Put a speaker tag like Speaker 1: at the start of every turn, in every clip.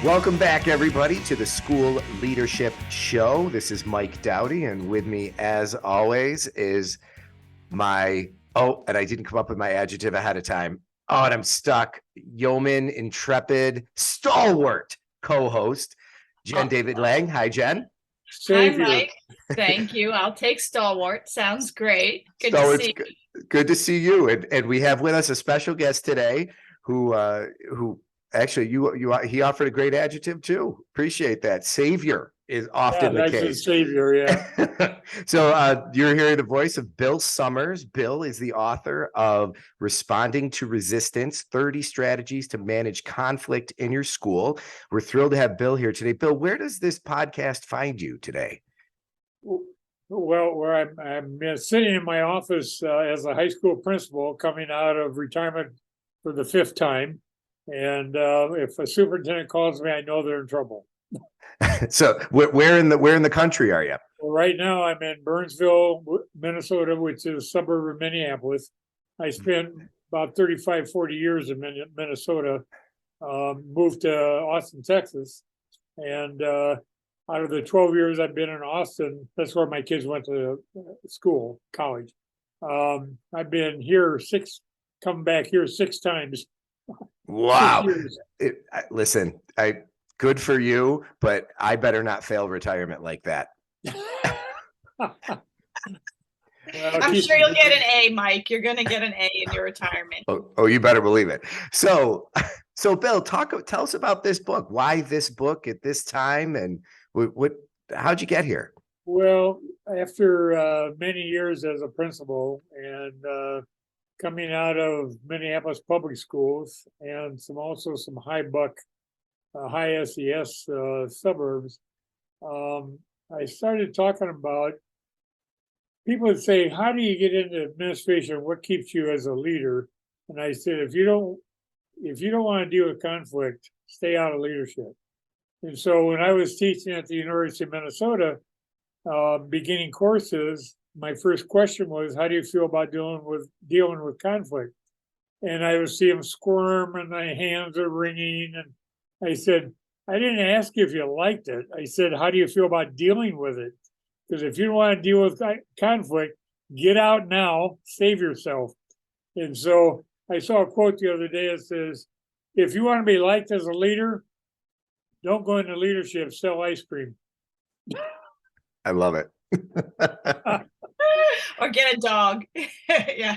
Speaker 1: Welcome back, everybody, to the School Leadership Show. This is Mike Dowdy, and with me, as always, is and I didn't come up with my adjective ahead of time. Oh, and I'm stuck. Yeoman, intrepid, stalwart co-host, Jen David Lang. Hi, Jen.
Speaker 2: Savior. Hi, Mike. Thank you. I'll take stalwart. Sounds great. Good to see you.
Speaker 1: Good to see you. And we have with us a special guest today who actually he offered a great adjective too. Appreciate that. Savior is often the case.
Speaker 3: Savior, yeah.
Speaker 1: So you're hearing the voice of Bill Summers. Bill is the author of Responding to Resistance, 30 Strategies to Manage Conflict in Your School. We're thrilled to have Bill here today. Bill, where does this podcast find you today?
Speaker 3: Well, where I'm sitting in my office as a high school principal coming out of retirement for the 5th time. And if a superintendent calls me, I know they're in trouble.
Speaker 1: So where in the country are you?
Speaker 3: Well, right now I'm in Burnsville, Minnesota, which is a suburb of Minneapolis. I spent about 35, 40 years in Minnesota, moved to Austin, Texas. And out of the 12 years I've been in Austin, that's where my kids went to college. I've been here come back here 6 times.
Speaker 1: Wow. Listen, good for you, but I better not fail retirement like that.
Speaker 2: Well, I'm sure you'll get an A, Mike. You're going to get an A in your retirement.
Speaker 1: Oh, you better believe it. So Bill, tell us about this book. Why this book at this time, and how'd you get here?
Speaker 3: Well, after many years as a principal and coming out of Minneapolis public schools and some high buck, high SES suburbs, I started talking about, people would say, how do you get into administration? What keeps you as a leader? And I said, if you don't want to deal with conflict, stay out of leadership. And so when I was teaching at the University of Minnesota, beginning courses, my first question was, how do you feel about dealing with conflict? And I would see them squirm and my hands are wringing. And I said, I didn't ask you if you liked it. I said, how do you feel about dealing with it? Because if you don't want to deal with conflict, get out now, save yourself. And so I saw a quote the other day that says, if you want to be liked as a leader, don't go into leadership, sell ice cream.
Speaker 1: I love it.
Speaker 2: Or get a dog. Yeah.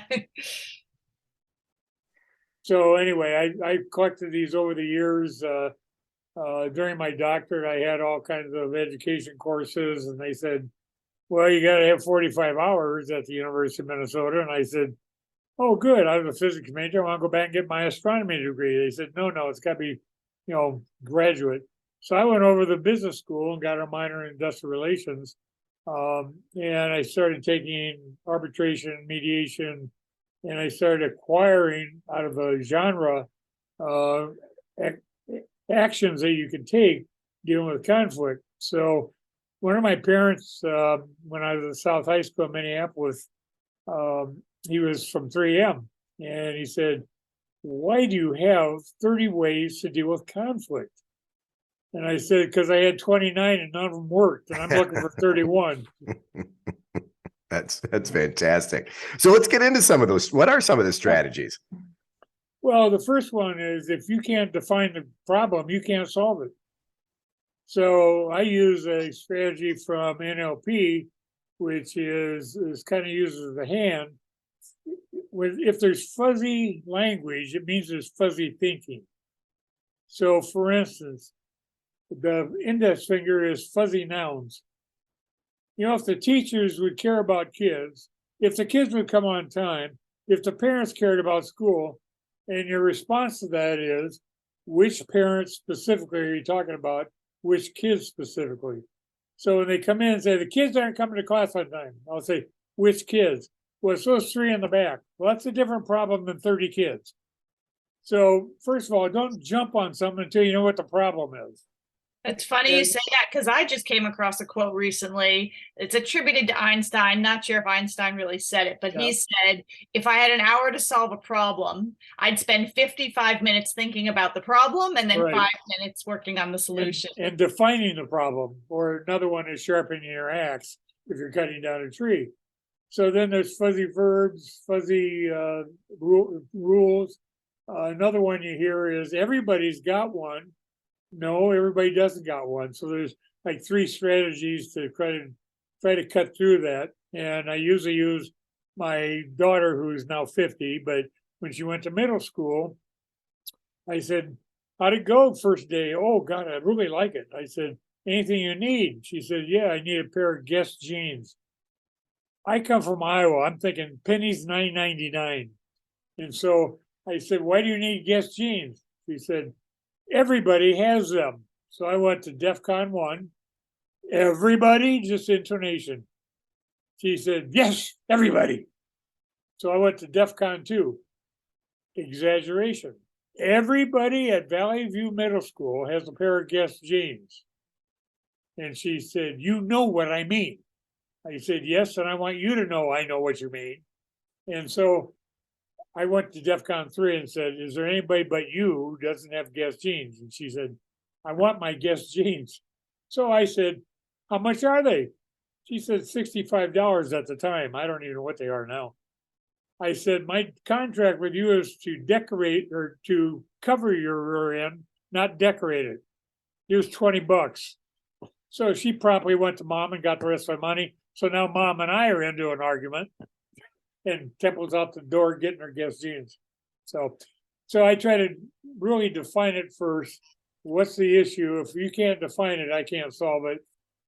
Speaker 3: So anyway, I collected these over the years. During my doctorate, I had all kinds of education courses, and they said, well, you got to have 45 hours at the University of Minnesota. And I said, oh, good. I was a physics major. I want to go back and get my astronomy degree. They said, no, it's got to be, graduate. So I went over to the business school and got a minor in industrial relations. And I started taking arbitration, mediation, and I started acquiring out of a genre actions that you can take dealing with conflict. So one of my parents, when I was at South High School in Minneapolis, he was from 3M, and he said, why do you have 30 ways to deal with conflict? And I said, because I had 29 and none of them worked, and I'm looking for 31.
Speaker 1: That's fantastic. So let's get into some of those. What are some of the strategies?
Speaker 3: Well, the first one is, if you can't define the problem, you can't solve it. So I use a strategy from NLP, which is kind of uses the hand. If there's fuzzy language, it means there's fuzzy thinking. So for instance, the index finger is fuzzy nouns. If the teachers would care about kids, if the kids would come on time, if the parents cared about school, and your response to that is, which parents specifically are you talking about? Which kids specifically? So when they come in and say, the kids aren't coming to class on time, I'll say, which kids? Well, it's those 3 in the back. Well, that's a different problem than 30 kids. So first of all, don't jump on something until you know what the problem is.
Speaker 2: It's funny you
Speaker 3: And-
Speaker 2: say that because I just came across a quote recently. It's attributed to Einstein. Not sure if Einstein really said it, but
Speaker 3: Yeah.
Speaker 2: he said, if I had an hour to solve a problem, I'd spend 55 minutes thinking about the problem and then
Speaker 3: Right.
Speaker 2: 5 minutes working on the solution.
Speaker 3: And defining the problem, or another one is sharpening your axe if you're cutting down a tree. So then there's fuzzy verbs, fuzzy rules. Another one you hear is everybody's got one. No, everybody doesn't got one. So there's like 3 strategies to try to cut through that. And I usually use my daughter, who's now 50, but when she went to middle school, I said, how'd it go first day? Oh God, I really like it. I said, anything you need? She said, yeah, I need a pair of Guess jeans. I come from Iowa. I'm thinking pennies $9.99. And so I said, why do you need Guess jeans? She said, everybody has them. So I went to DEFCON 1. Everybody, just intonation. She said, yes, everybody. So I went to DEFCON 2. Exaggeration. Everybody at Valley View Middle School has a pair of Guess jeans. And she said, you know what I mean. I said, yes, and I want you to know I know what you mean. And so I went to DEFCON 3 and said, is there anybody but you who doesn't have Guess jeans? And she said, I want my Guess jeans. So I said, how much are they? She said, $65 at the time. I don't even know what they are now. I said, my contract with you is to decorate or to cover your rear end, not decorate it. Here's $20. So she promptly went to mom and got the rest of my money. So now mom and I are into an argument, and Temple's out the door getting her Guess jeans. So I try to really define it first. What's the issue? If you can't define it, I can't solve it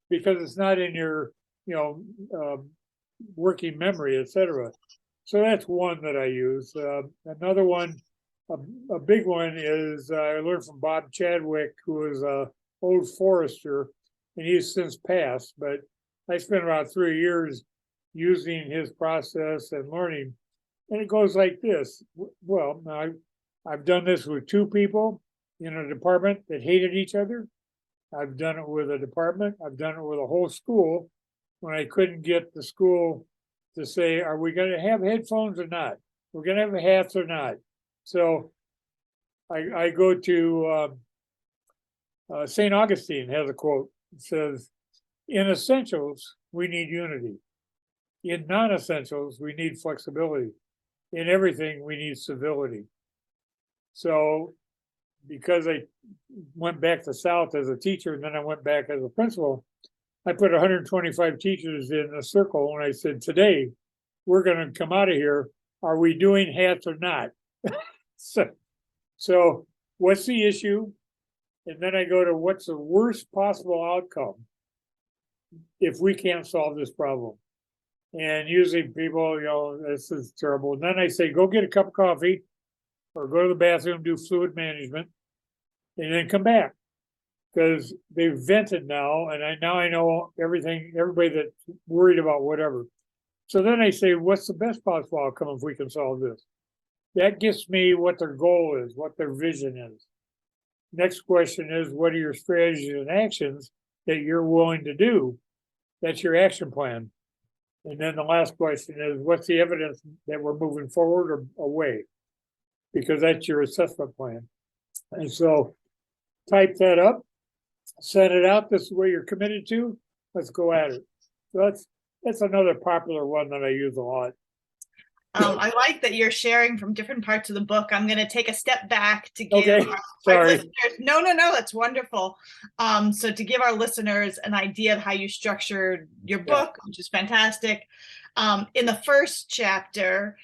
Speaker 3: because it's not in your, working memory, etc. So that's one that I use. Another one, a big one is I learned from Bob Chadwick, who is a old forester, and he's since passed, but I spent about 3 years using his process and learning. And it goes like this. Well, now I've done this with 2 people in a department that hated each other. I've done it with a department. I've done it with a whole school when I couldn't get the school to say, are we going to have headphones or not? We're going to have hats or not? So I go to St. Augustine has a quote. It says, in essentials, we need unity. In non-essentials, we need flexibility. In everything, we need civility. So because I went back to South as a teacher, and then I went back as a principal, I put 125 teachers in a circle, and I said, today, we're going to come out of here. Are we doing hats or not? So what's the issue? And then I go to what's the worst possible outcome if we can't solve this problem? And usually people, this is terrible. And then I say, go get a cup of coffee or go to the bathroom, do fluid management, and then come back. Because they've vented now, and I know everything, everybody that's worried about whatever. So then I say, what's the best possible outcome if we can solve this? That gets me what their goal is, what their vision is. Next question is, what are your strategies and actions that you're willing to do? That's your action plan. And then the last question is, what's the evidence that we're moving forward or away? Because that's your assessment plan. And so type that up, send it out. This is what you're committed to. Let's go at it. So that's another popular one that I use a lot.
Speaker 2: I like that you're sharing from different parts of the book. I'm going to take a step back to give our
Speaker 3: Sorry.
Speaker 2: listeners. No, that's wonderful. So to give our listeners an idea of how you structured your book, which is fantastic. In the first chapter,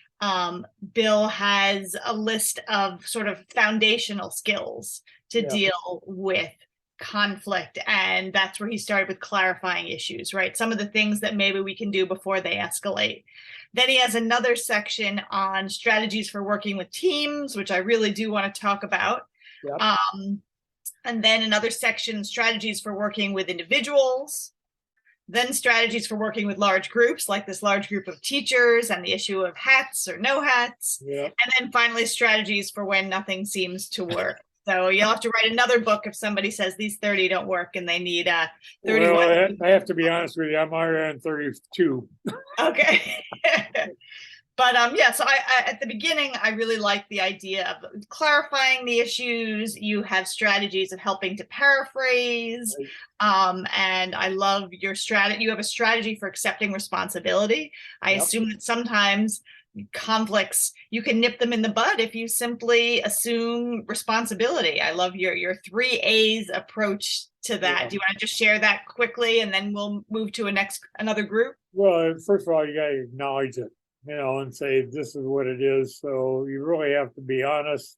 Speaker 2: Bill has a list of sort of foundational skills to deal with conflict, and that's where he started with clarifying issues, right? Some of the things that maybe we can do before they escalate. Then he has another section on strategies for working with teams, which I really do want to talk about.
Speaker 3: Yep.
Speaker 2: And then another section, strategies for working with individuals. Then strategies for working with large groups, like this large group of teachers and the issue of hats or no hats.
Speaker 3: Yep.
Speaker 2: And then finally, strategies for when nothing seems to work. So you'll have to write another book if somebody says these 30 don't work and they need 31.
Speaker 3: Well, I have to be honest with you, I'm already on 32.
Speaker 2: Okay. But yeah, so I at the beginning, I really like the idea of clarifying the issues. You have strategies of helping to paraphrase. And I love your strategy. You have a strategy for accepting responsibility. I
Speaker 3: Yep.
Speaker 2: assume that sometimes conflicts, you can nip them in the bud if you simply assume responsibility. I love your 3 A's approach to that.
Speaker 3: Yeah.
Speaker 2: Do you want to just share that quickly and then we'll move to another group?
Speaker 3: Well, first of all, you gotta acknowledge it, and say this is what it is. So you really have to be honest.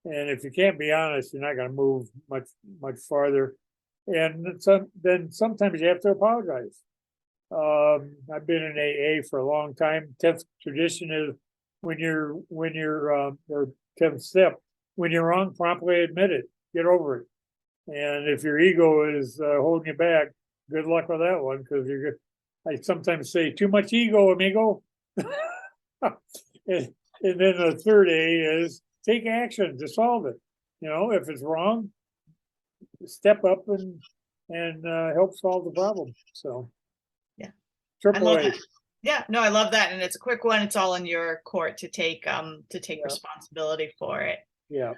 Speaker 3: And if you can't be honest, you're not gonna move much farther. And then sometimes you have to apologize. I've been in AA for a long time. 10th tradition is when you're or 10th step, when you're wrong, promptly admit it, get over it. And if your ego is holding you back, good luck with that one, because I sometimes say too much ego, amigo. and then the third A is take action to solve it. If it's wrong, step up and help solve the problem. So
Speaker 2: yeah,
Speaker 3: triple A.
Speaker 2: Yeah, no, I love that, and it's a quick one. It's all in your court to take
Speaker 3: Yeah.
Speaker 2: responsibility for it.
Speaker 3: Yeah.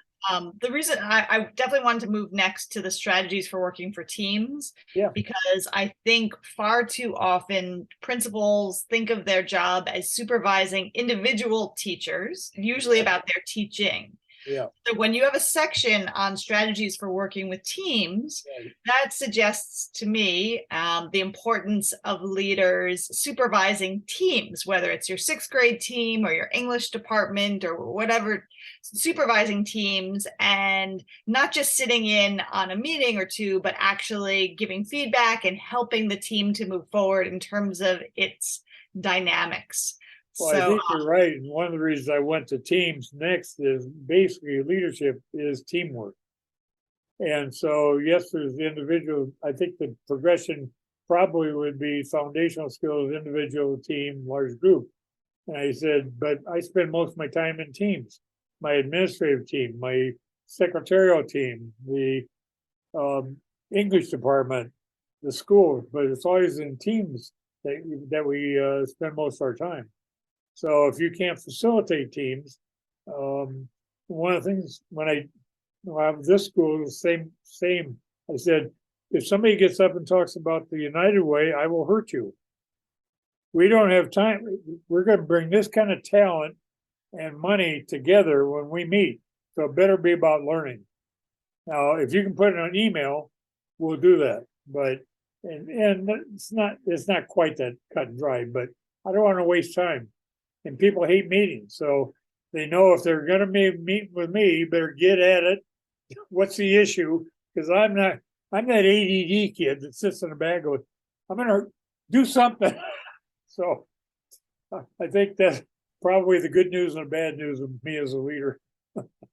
Speaker 2: The reason I definitely wanted to move next to the strategies for working for teams,
Speaker 3: Yeah.
Speaker 2: because I think far too often principals think of their job as supervising individual teachers, usually about their teaching.
Speaker 3: Yeah.
Speaker 2: So when you have a section on strategies for working with teams,
Speaker 3: Right.
Speaker 2: that suggests to me the importance of leaders supervising teams, whether it's your 6th grade team or your English department or whatever, supervising teams, and not just sitting in on a meeting or two, but actually giving feedback and helping the team to move forward in terms of its dynamics.
Speaker 3: Well, I think you're right. And one of the reasons I went to teams next is basically leadership is teamwork. And so, yes, there's the individual. I think the progression probably would be foundational skills, individual, team, large group. And I said, but I spend most of my time in teams, my administrative team, my secretarial team, the English department, the school, but it's always in teams that we spend most of our time. So if you can't facilitate teams, one of the things when I have this school, same. I said, if somebody gets up and talks about the United Way, I will hurt you. We don't have time. We're going to bring this kind of talent and money together when we meet. So it better be about learning. Now, if you can put it on email, we'll do that. But and it's not quite that cut and dry. But I don't want to waste time. And people hate meetings, so they know if they're going to meet with me, you better get at it. What's the issue? Because I'm that ADD kid that sits in the back and goes, I'm going to do something. So I think that's probably the good news and the bad news of me as a leader.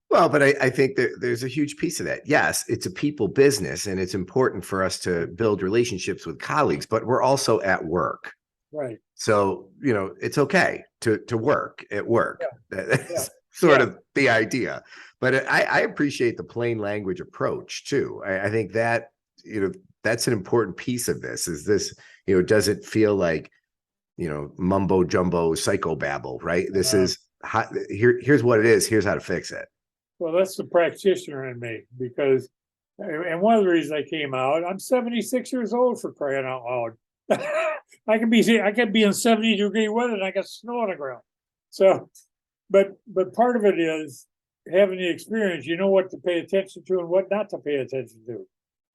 Speaker 1: Well, but I think that there's a huge piece of that. Yes, it's a people business, and it's important for us to build relationships with colleagues, but we're also at work.
Speaker 3: Right.
Speaker 1: So, it's okay to work at work.
Speaker 3: Yeah.
Speaker 1: That's sort of the idea. But I appreciate the plain language approach too. I think that, that's an important piece of this is this, does it feel like, mumbo jumbo psychobabble, right? This is here's what it is. Here's how to fix it.
Speaker 3: Well, that's the practitioner in me because, and one of the reasons I came out, I'm 76 years old for crying out loud. I can be in 70-degree weather and I got snow on the ground. So, but part of it is having the experience. You know what to pay attention to and what not to pay attention to,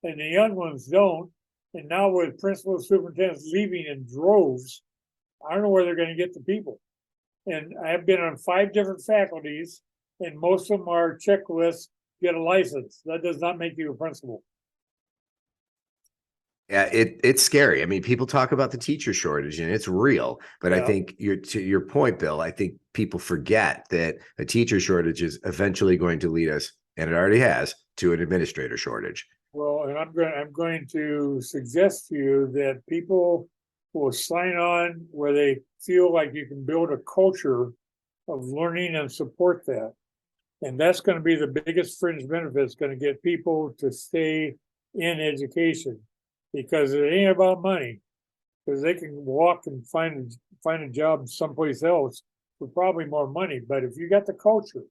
Speaker 3: and the young ones don't. And now with principals, superintendents leaving in droves, I don't know where they're going to get the people. And I have been on 5 different faculties, and most of them are checklists. Get a license. That does not make you a principal.
Speaker 1: Yeah, it's scary. I mean, people talk about the teacher shortage and it's real, but I think to your point, Bill, I think people forget that a teacher shortage is eventually going to lead us, and it already has, to an administrator shortage.
Speaker 3: Well, and I'm going to suggest to you that people will sign on where they feel like you can build a culture of learning and support that. And that's going to be the biggest fringe benefit. It's going to get people to stay in education because it ain't about money. Because they can walk and find a job someplace else for probably more money. But if you got the culture,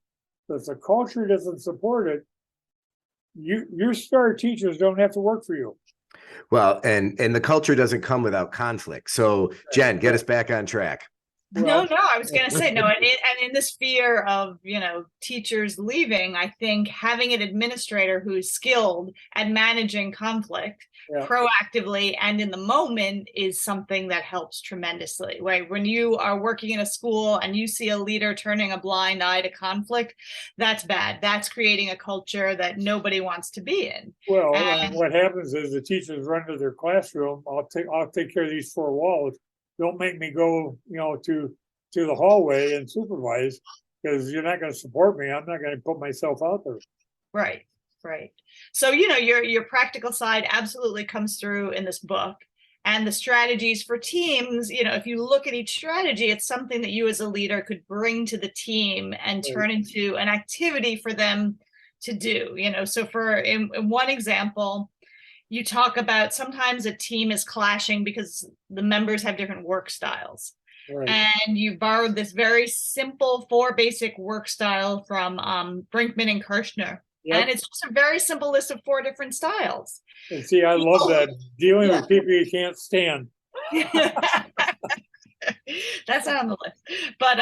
Speaker 3: if the culture doesn't support it, your star teachers don't have to work for you.
Speaker 1: Well, and the culture doesn't come without conflict. So Jen, get us back on track.
Speaker 2: No, I was going to say no. And in this fear of, teachers leaving, I think having an administrator who's skilled at managing conflict proactively and in the moment is something that helps tremendously, right? When you are working in a school and you see a leader turning a blind eye to conflict, that's bad. That's creating a culture that nobody wants to be in.
Speaker 3: Well, and what happens is the teachers run to their classroom. I'll take care of these 4 walls. Don't make me go, to the hallway and supervise because you're not going to support me. I'm not going to put myself out there.
Speaker 2: Right. So, your practical side absolutely comes through in this book, and the strategies for teams, if you look at each strategy, it's something that you as a leader could bring to the team and turn into an activity for them to do, so in one example, you talk about sometimes a team is clashing because the members have different work styles. Right. And you borrowed this very simple 4 basic work style from Brinkman and Kirshner. Yep. And it's just a very simple list of 4 different styles.
Speaker 3: And see, I love that. Dealing with people you can't stand.
Speaker 2: That's not on the list. But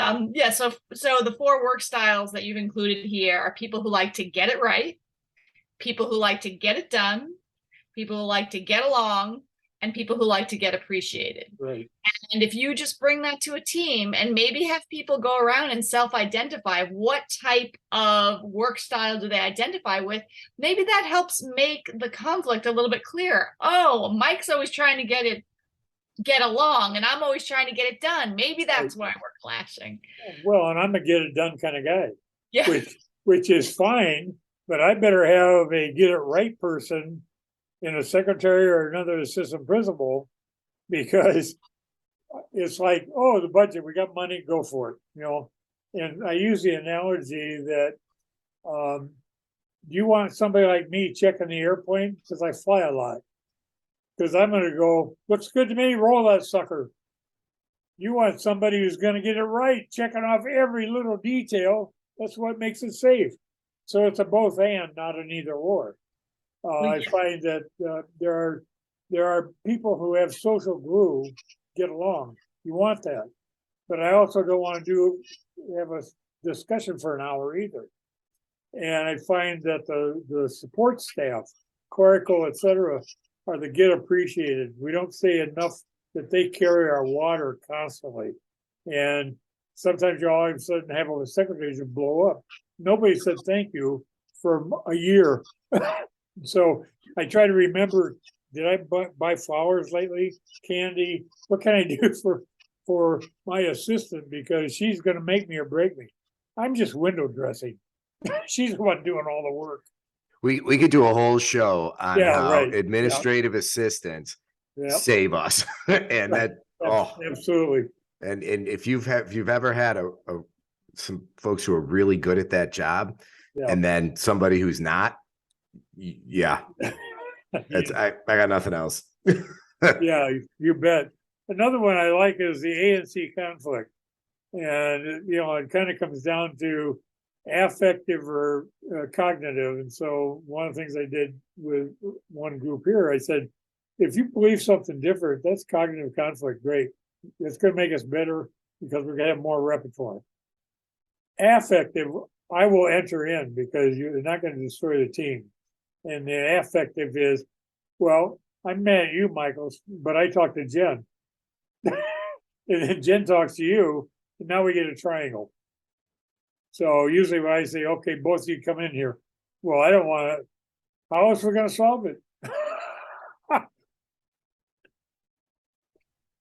Speaker 2: so the 4 work styles that you've included here are people who like to get it right, people who like to get it done, people who like to get along, and people who like to get appreciated.
Speaker 3: Right.
Speaker 2: And if you just bring that to a team and maybe have people go around and self-identify what type of work style do they identify with, maybe that helps make the conflict a little bit clearer. Oh, Mike's always trying to get along and I'm always trying to get it done. Maybe that's why we're clashing.
Speaker 3: Well, and I'm a get it done kind of guy.
Speaker 2: Yeah.
Speaker 3: Which is fine, but I better have a get it right person in a secretary or another assistant principal, because it's like, oh, the budget, we got money, go for it, And I use the analogy that you want somebody like me checking the airplane because I fly a lot. Because I'm going to go, looks good to me, roll that sucker. You want somebody who's going to get it right, checking off every little detail. That's what makes it safe. So it's a both and, not an either or. I find that there are people who have social glue, get along. You want that, but I also don't want to have a discussion for an hour either. And I find that the support staff, clerical, etc., are the get appreciated. We don't say enough that they carry our water constantly, and sometimes you all of a sudden have a secretary who blow up. Nobody said thank you for a year. So I try to remember, did I buy flowers lately? Candy? What can I do for my assistant? Because she's going to make me or break me. I'm just window dressing. She's the one doing all the work.
Speaker 1: We could do a whole show on how administrative assistants save us. And
Speaker 3: absolutely.
Speaker 1: And if you've ever had some folks who are really good at that job and then somebody who's not, I got nothing else.
Speaker 3: Yeah, you bet. Another one I like is the ANC conflict, and it kind of comes down to affective or cognitive. And so one of the things I did with one group here, I said, if you believe something different, that's cognitive conflict. Great, it's going to make us better because we're going to have more repertoire. Affective, I will enter in because you're not going to destroy the team. And the affective is, well, I'm mad at you, Michael, but I talked to Jen. And then Jen talks to you, and now we get a triangle. So usually when I say, okay, both of you come in here. Well, I don't want to. How else are we going to solve it?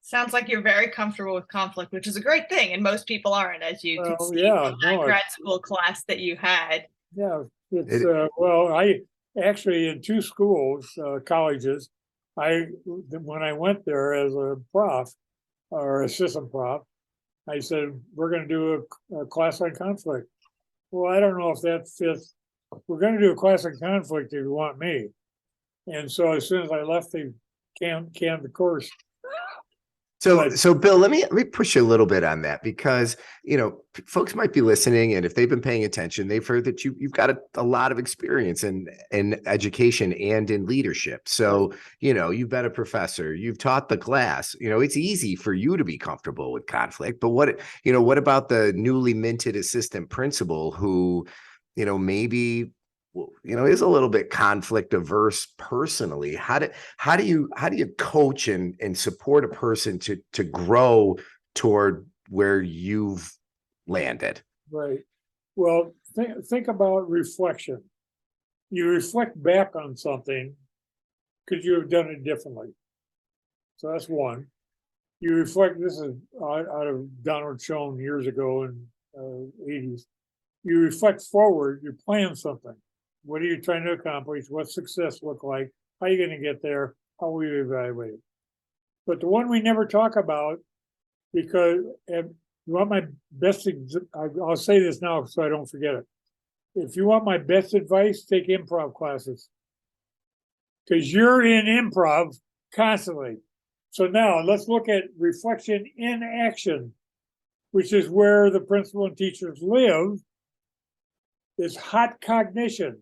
Speaker 2: Sounds like you're very comfortable with conflict, which is a great thing. And most people aren't, as you can see from that grad school class that you had.
Speaker 3: Yeah, it's I actually in 2 schools, colleges, when I went there as a prof or assistant prof, I said, we're going to do a class on conflict. well, I don't know if that fits. We're gonna do a class on conflict if you want me. And so as soon as I left, they canned the course.
Speaker 1: So Bill, let me push you a little bit on that, because folks might be listening, and if they've been paying attention, they've heard that you've got a lot of experience in education and in leadership. So you've been a professor, you've taught the class. It's easy for you to be comfortable with conflict. But what about the newly minted assistant principal who maybe is a little bit conflict averse personally? How do you coach and support a person to grow toward where you've landed?
Speaker 3: Right. Well, think about reflection. You reflect back on something. Could you have done it differently? So that's one. You reflect. This is out of Donald Schoen years ago in 80s. You reflect forward. You plan something. What are you trying to accomplish? What's success look like? How are you going to get there? How will you evaluate it? But the one we never talk about, because you want my best, I'll say this now so I don't forget it. If you want my best advice, take improv classes. Because you're in improv constantly. So now let's look at reflection in action, which is where the principal and teachers live. Is hot cognition.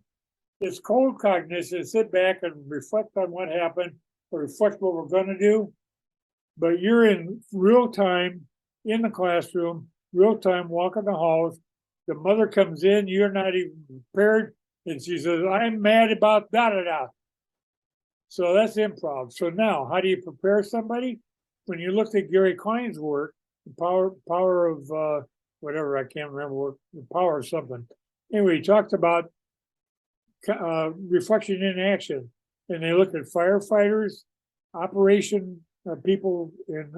Speaker 3: It's cold cognition. Sit back and reflect on what happened, or reflect what we're going to do. But you're in real time in the classroom, real time walking the halls. The mother comes in, you're not even prepared, and she says, "I'm mad about da da da." So that's improv. So now, how do you prepare somebody? When you looked at Gary Klein's work, the power of whatever, I can't remember what, the power of something. Anyway, he talked about reflection in action, and they looked at firefighters, operation people in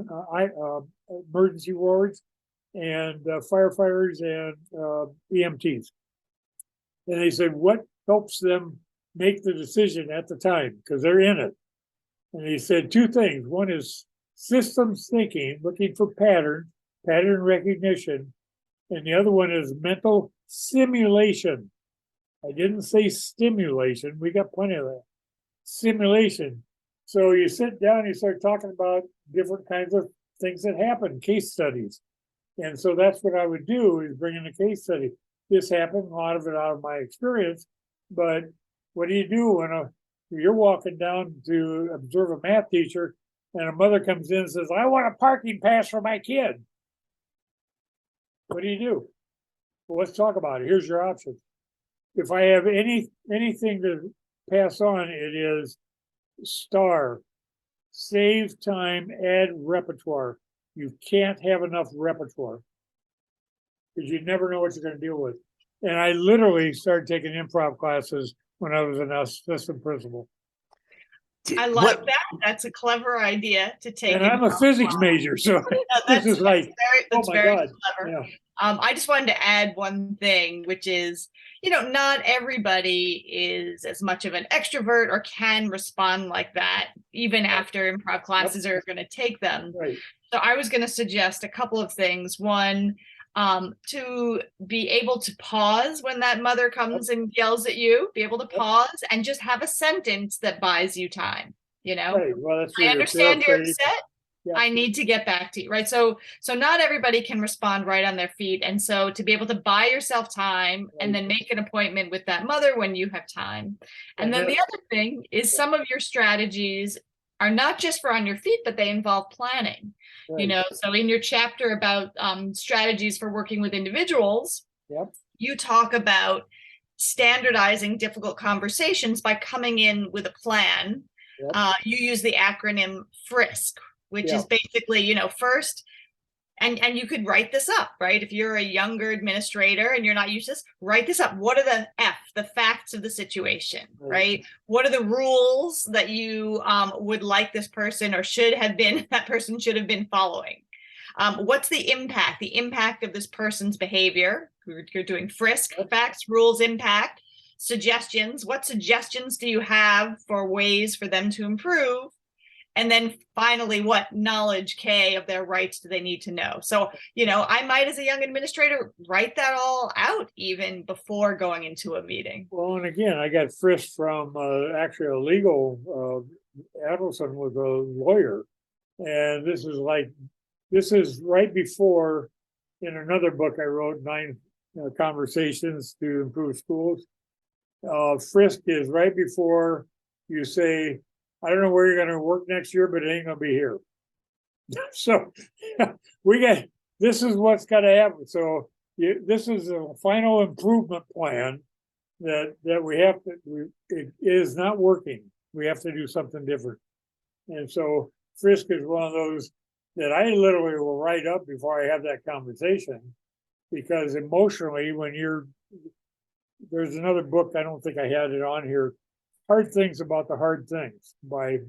Speaker 3: emergency wards, and firefighters and EMTs. And they said, what helps them make the decision at the time, because they're in it. And he said two things. One is systems thinking, looking for pattern recognition, and the other one is mental simulation. I didn't say stimulation. We got plenty of that. Simulation. So you sit down, you start talking about different kinds of things that happen, case studies. And so that's what I would do, is bring in a case study. This happened, a lot of it out of my experience, but what do you do when you're walking down to observe a math teacher and a mother comes in and says, "I want a parking pass for my kid"? What do? Well, let's talk about it. Here's your options. If I have anything to pass on, it is STAR, save time, add repertoire. You can't have enough repertoire because you never know what you're going to deal with. And I literally started taking improv classes when I was an assistant principal.
Speaker 2: I like that. That's a clever idea to take.
Speaker 3: And I'm a physics major, so this is like,
Speaker 2: that's very clever.
Speaker 3: Yeah.
Speaker 2: I just wanted to add one thing, which is, not everybody is as much of an extrovert or can respond like that, even after improv classes are going to take them.
Speaker 3: Right.
Speaker 2: So I was going to suggest a couple of things. One, to be able to pause when that mother comes and yells at you, be able to pause and just have a sentence that buys you time.
Speaker 3: Right. Well, that's
Speaker 2: I understand you're upset.
Speaker 3: Yeah.
Speaker 2: I need to get back to you, right? So not everybody can respond right on their feet. And so to be able to buy yourself time and then make an appointment with that mother when you have time. And then the other thing is some of your strategies are not just for on your feet, but they involve planning. Right. So in your chapter about strategies for working with individuals, you talk about standardizing difficult conversations by coming in with a plan. You use the acronym FRISK, which is basically, first, and you could write this up, right? If you're a younger administrator and you're not used to this, write this up. What are the facts of the situation, right? What are the rules that you would like this person or that person should have been following? What's the impact of this person's behavior? You're doing FRISK, facts, rules, impact, suggestions. What suggestions do you have for ways for them to improve? And then finally, what knowledge, K, of their rights do they need to know? So, I might, as a young administrator, write that all out even before going into a meeting.
Speaker 3: Well, and again, I got frisked from actually a legal, Adelson was a lawyer. And this is right before, in another book I wrote, 9 Conversations to Improve Schools. Frisk is right before you say, I don't know where you're going to work next year, but it ain't going to be here. So this is what's got to happen. So this is a final improvement plan that we have to, it is not working. We have to do something different. And so Frisk is one of those that I literally will write up before I have that conversation, because emotionally, there's another book, I don't think I had it on here, Hard Things About the Hard Things by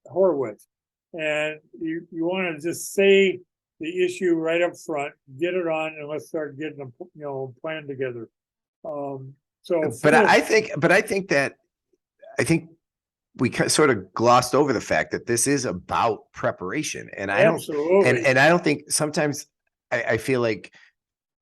Speaker 3: Horowitz. And you want to just say the issue right up front, get it on, and let's start getting a plan together.
Speaker 1: But I think we sort of glossed over the fact that this is about preparation, and I don't think sometimes I feel like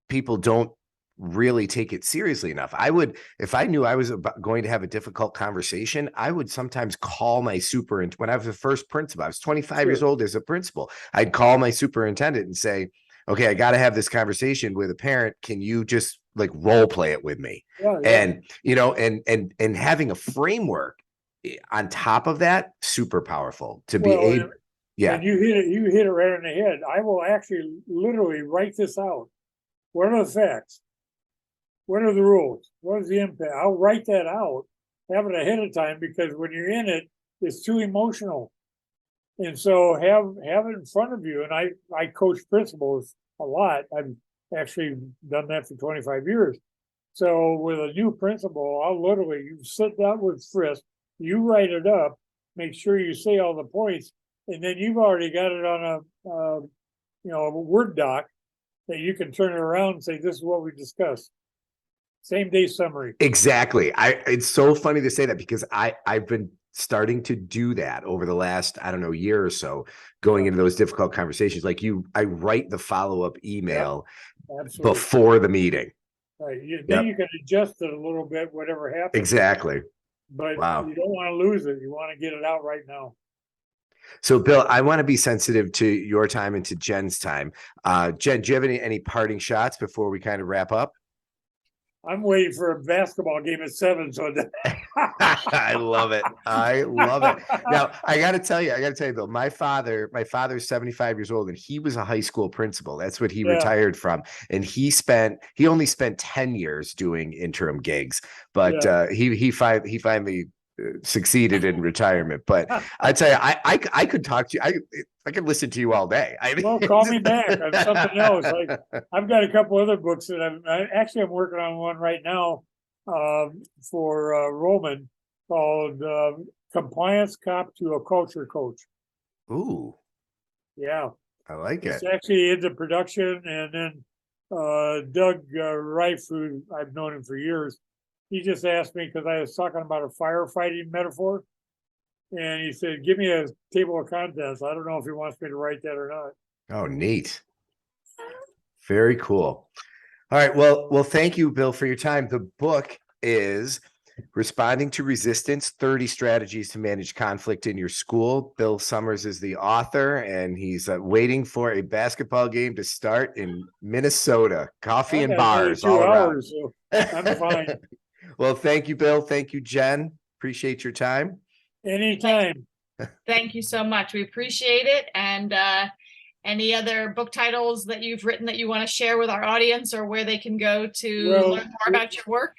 Speaker 1: people don't really take it seriously enough. I would, if I knew I was going to have a difficult conversation, I would sometimes call my superintendent. When I was the first principal, I was 25 years old as a principal. I'd call my superintendent and say, okay, I got to have this conversation with a parent. Can you just like role play it with me? And, and having a framework on top of that, super powerful to be able. Yeah.
Speaker 3: And you hit it right on the head. I will actually literally write this out. What are the facts? What are the rules? What is the impact? I'll write that out, have it ahead of time, because when you're in it, it's too emotional. And so have it in front of you. And I coach principals a lot. I've actually done that for 25 years. So with a new principal, you sit down with Frisk, you write it up, make sure you say all the points, and then you've already got it on a Word doc that you can turn it around and say, this is what we discussed. Same day summary.
Speaker 1: Exactly. It's so funny to say that, because I've been starting to do that over the last, I don't know, year or so, going into those difficult conversations. Like I write the follow-up email before the meeting.
Speaker 3: Right. Then you can adjust it a little bit, whatever happens.
Speaker 1: Exactly.
Speaker 3: But you don't want to lose it. You want to get it out right now.
Speaker 1: So, Bill, I want to be sensitive to your time and to Jen's time. Jen, do you have any parting shots before we kind of wrap up?
Speaker 3: I'm waiting for a basketball game at 7. So
Speaker 1: I love it. I love it. Now, I got to tell you, Bill, my father's 75 years old, and he was a high school principal. That's what he retired from. And he only spent 10 years doing interim gigs, but he finally succeeded in retirement. But I tell you, I could talk to you. I could listen to you all day.
Speaker 3: Well, call me back on something else. I've got a couple other books that I'm working on one right now for Roman called Compliance Cop to a Culture Coach.
Speaker 1: Ooh.
Speaker 3: Yeah.
Speaker 1: I like it.
Speaker 3: It's actually into production. And then Doug Reif, who I've known him for years, he just asked me, because I was talking about a firefighting metaphor. And he said, give me a table of contents. I don't know if he wants me to write that or not.
Speaker 1: Oh, neat. Very cool. All right. Well, thank you, Bill, for your time. The book is Responding to Resistance, 30 Strategies to Manage Conflict in Your School. Bill Summers is the author, and he's waiting for a basketball game to start in Minnesota. Coffee and bars all around.
Speaker 3: So I'm fine.
Speaker 1: Well, thank you, Bill. Thank you, Jen. Appreciate your time.
Speaker 3: Anytime.
Speaker 2: Thank you so much. We appreciate it. And any other book titles that you've written that you want to share with our audience, or where they can go to learn more about your work?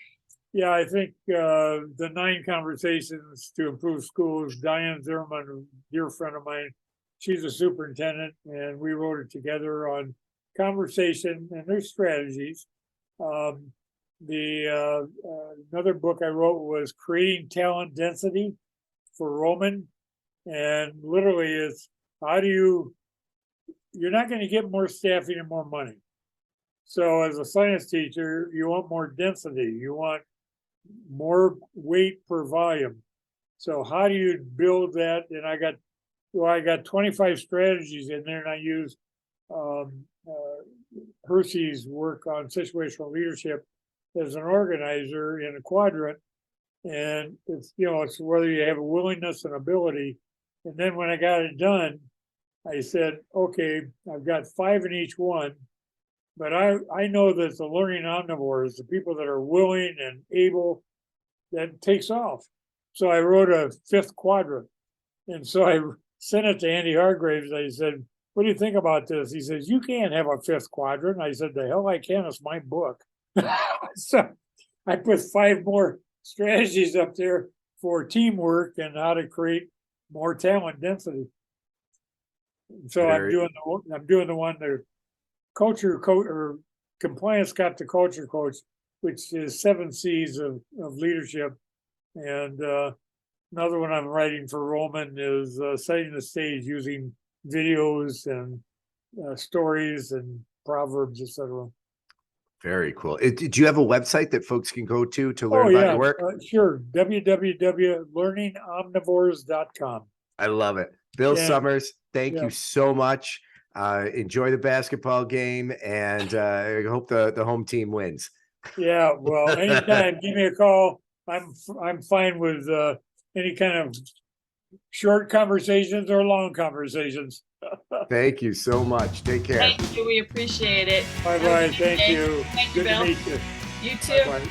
Speaker 3: Yeah, I think the 9 Conversations to Improve Schools, Diane Zimmerman, a dear friend of mine, she's a superintendent, and we wrote it together on conversation and their strategies. Another book I wrote was Creating Talent Density for Roman, and literally it's you're not going to get more staffing and more money. So as a science teacher, you want more density, you want more weight per volume. So how do you build that? And I got 25 strategies in there, and I use Hersey's work on situational leadership as an organizer in a quadrant. And it's whether you have a willingness and ability. And then when I got it done, I said, okay, I've got 5 in each one, but I know that the learning omnivores, the people that are willing and able, that takes off. So I wrote a 5th quadrant. And so I sent it to Andy Hargraves. I said, what do you think about this? He says, you can't have a 5th quadrant. I said, the hell I can, it's my book. So I put 5 more strategies up there for teamwork and how to create more talent density. So I'm doing the one, the culture coach or compliance got the culture coach, which is 7 C's of leadership. And another one I'm writing for Roman is setting the stage using videos and stories and proverbs, etc.
Speaker 1: Very cool. Do you have a website that folks can go to learn about your work?
Speaker 3: Sure. www.learnindomnivores.com.
Speaker 1: I love it. Bill Summers, thank
Speaker 3: Yeah.
Speaker 1: you so much. Enjoy the basketball game, and I hope the home team wins.
Speaker 3: Yeah, well, anytime, give me a call. I'm fine with any kind of short conversations or long conversations.
Speaker 1: Thank you so much. Take care.
Speaker 2: Thank you. We appreciate it.
Speaker 3: Bye-bye. Thank
Speaker 2: Okay.
Speaker 3: you.
Speaker 2: Thank you,
Speaker 3: Good
Speaker 2: Bill.
Speaker 3: to meet you.
Speaker 2: You too.
Speaker 3: Bye-bye.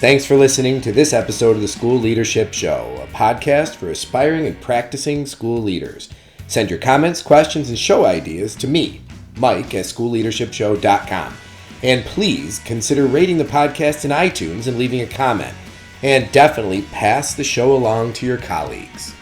Speaker 4: Thanks for listening to this episode of the School Leadership Show, a podcast for aspiring and practicing school leaders. Send your comments, questions, and show ideas to me, Mike, at schoolleadershipshow.com. And please consider rating the podcast in iTunes and leaving a comment. And definitely pass the show along to your colleagues.